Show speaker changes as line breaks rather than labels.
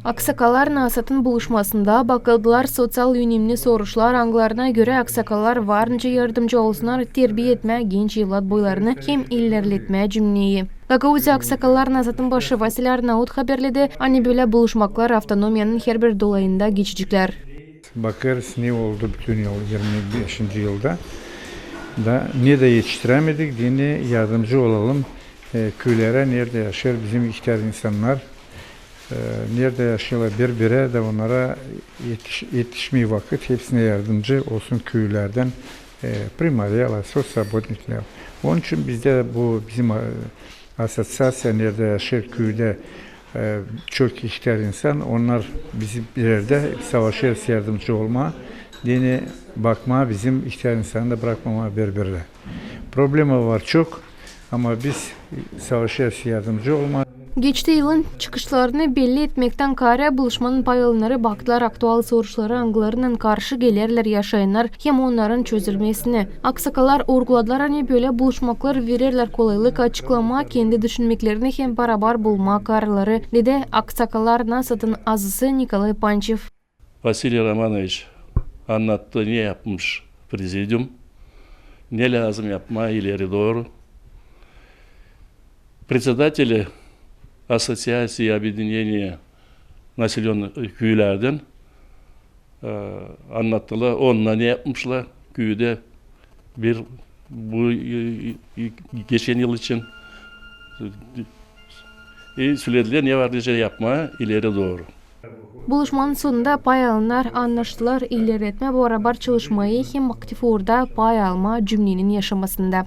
Aksakallar Nasat'ın buluşmasında bakıldılar sosyal yönelimli soruşlar anglarına göre aksakallar varınca yardımcı olsunlar terbiye etme genç yılat boylarını hem ilerletme cümleyi. Gagavuzya aksakallar Nasat'ın başı Vasil Arnavut haberledi. Hani böyle buluşmaklar avtonomiyanın her bir dolayında geçicikler.
Bakarız ne oldu bütün yıl 25. yılda da ne de yetiştiremedik diye yardımcı olalım. Köylere nerede yaşar bizim ihtiyar insanlar, nerede yaşıyorlar birbirine de onlara yetişmeyi vakit hepsine yardımcı olsun köylerden primaryalar, sosyal bodnikler. Onun için bizde bu bizim asosiyasyon nerede yaşar köyde çok ihtiyar insan onlar bizim bir yerde savaşır yardımcı olma dini bakma bizim ihtiyar insanı da bırakmama birbirine. Problemi var çok ama biz savaşır yardımcı olma.
Geçti yılın çıkışlarını belli etmekten kare buluşmanın payalınları baktılar aktual soruşları anglarından karşı gelirler yaşayanlar hem onların çözülmesine. Aksakallar orguladılar hani böyle buluşmaklar verirler kolaylık açıklama kendi düşünmeklerini hem barabar bulma kararları dedi Aksakallar Nasat'ın azısı Nikolay Pançev.
Vasiliy Romanovich anlattı ne yapmış prezidium, ne lazım yapma ileri doğru. Председатели Ассоциации объединения населенных köylerden anlattılar. Onunla ne yapmışlar? Köyde bu geçen yıl için söylediler ne var diye yapmaya ileri doğru.
Buluşmanın sonunda pay alınlar anlaştılar ilerletme beraber çalışmayı hem aktif orada pay alma cümlenin yaşamasında.